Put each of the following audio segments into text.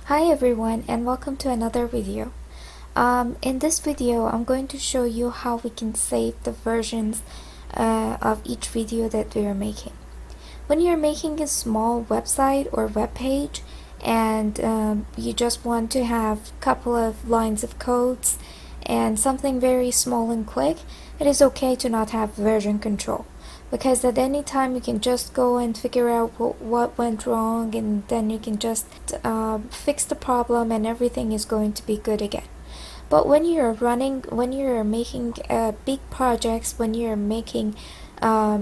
Hi everyone and welcome to another video. In this video I'm going to show you how we can save the versions of each video that we are making. When you're making a small website or web page and you just want to have a couple of lines of codes and something very small and quick, it is okay to not have version control, because at any time you can just go and figure out what went wrong, and then you can just fix the problem and everything is going to be good again. But when you're making big projects, when you're making a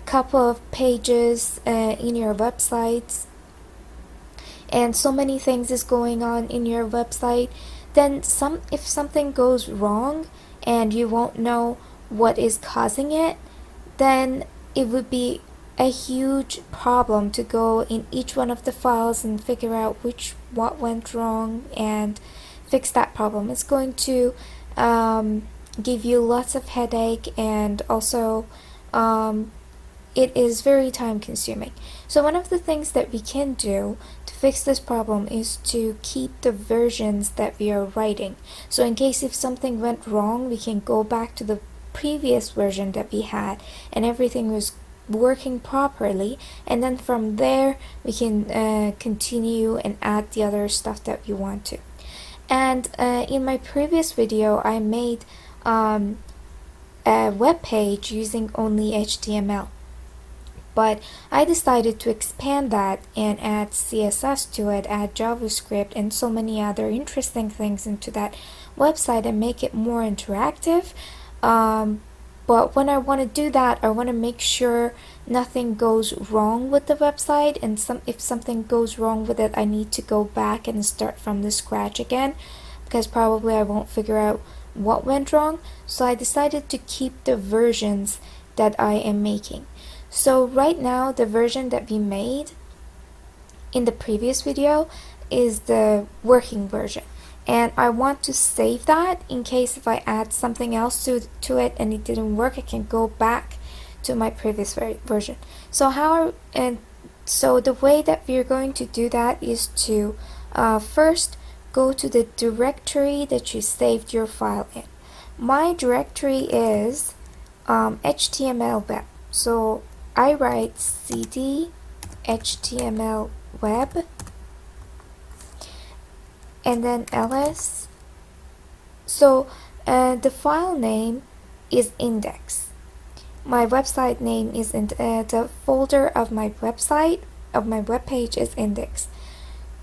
couple of pages in your websites, and so many things is going on in your website, then if something goes wrong and you won't know what is causing it, then it would be a huge problem to go in each one of the files and figure out what went wrong and fix that problem. It's going to give you lots of headache, and also it is very time consuming. So one of the things that we can do to fix this problem is to keep the versions that we are writing. So in case if something went wrong, we can go back to the previous version that we had and everything was working properly, and then from there we can continue and add the other stuff that we want to. And in my previous video I made a web page using only HTML, but I decided to expand that and add CSS to it, add JavaScript and so many other interesting things into that website and make it more interactive. But when I want to do that, I want to make sure nothing goes wrong with the website, and if something goes wrong with it, I need to go back and start from the scratch again, because probably I won't figure out what went wrong. So I decided to keep the versions that I am making. So right now the version that we made in the previous video is the working version, and I want to save that in case if I add something else to it and it didn't work, I can go back to my previous version. So so the way that we're going to do that is to first go to the directory that you saved your file in. My directory is HTML web. So I write cd HTML web and then ls. So the file name is index. My website name is in the folder of my website of my web page is index.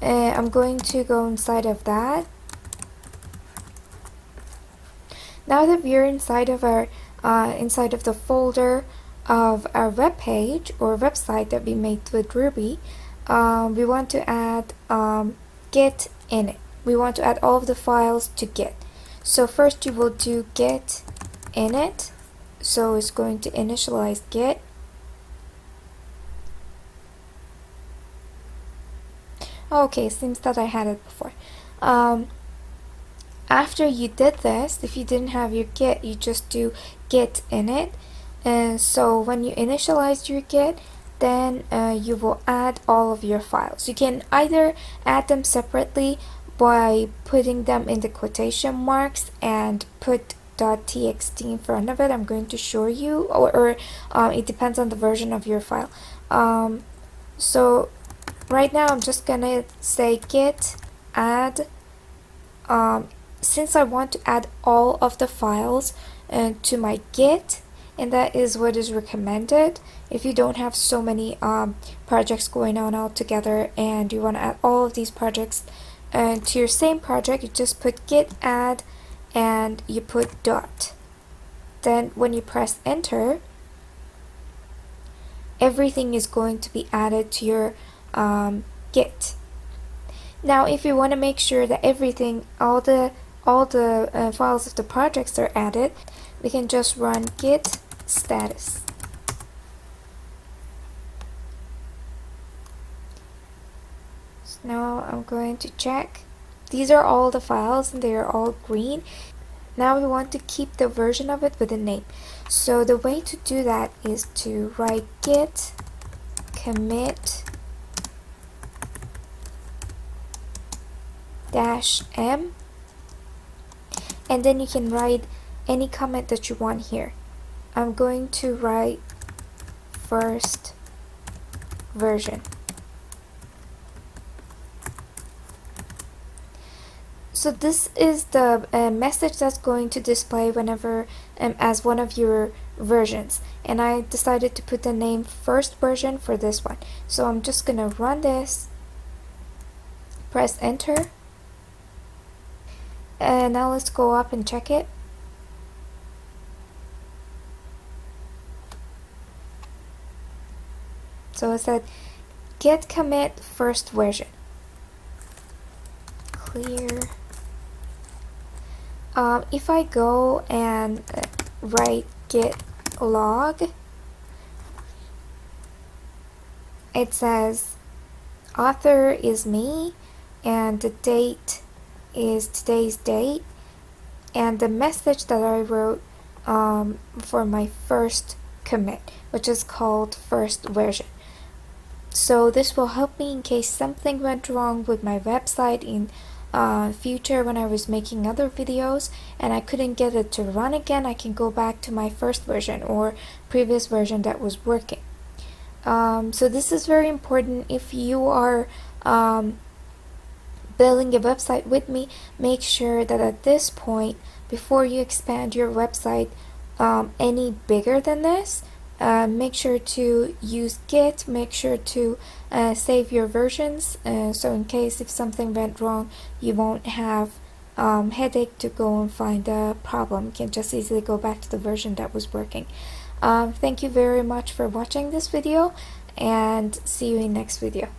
I'm going to go inside of that. Now that we're inside of our inside of the folder of our web page or website that we made with Ruby, we want to add Git in it. We want to add all of the files to Git. So first you will do Git init. So it's going to initialize Git. Okay, seems that I had it before. After you did this, if you didn't have your Git, you just do Git init. And so when you initialize your Git, then you will add all of your files. You can either add them separately by putting them in the quotation marks and put .txt in front of it. I'm going to show you, or it depends on the version of your file. So right now I'm just gonna say git add, since I want to add all of the files to my Git, and that is what is recommended. If you don't have so many projects going on all together and you want to add all of these projects to your same project, you just put git add and you put dot. Then when you press enter, everything is going to be added to your Git. Now if you want to make sure that everything, all the files of the projects are added, we can just run git status. So now I'm going to check. These are all the files and they are all green. Now we want to keep the version of it with a name. So the way to do that is to write git commit -m, and then you can write any comment that you want here. I'm going to write first version. So this is the message that's going to display whenever as one of your versions, and I decided to put the name first version for this one. So I'm just gonna run this, press enter, and now let's go up and check it. So it said git commit first version clear. If I go and write git log, it says author is me, and the date is today's date, and the message that I wrote for my first commit, which is called first version. So this will help me in case something went wrong with my website in future when I was making other videos and I couldn't get it to run again. I can go back to my first version or previous version that was working. So this is very important. If you are building a website with me, make sure that at this point, before you expand your website any bigger than this, make sure to use Git, make sure to save your versions, so in case if something went wrong, you won't have headache to go and find a problem. You can just easily go back to the version that was working. Thank you very much for watching this video, and see you in next video.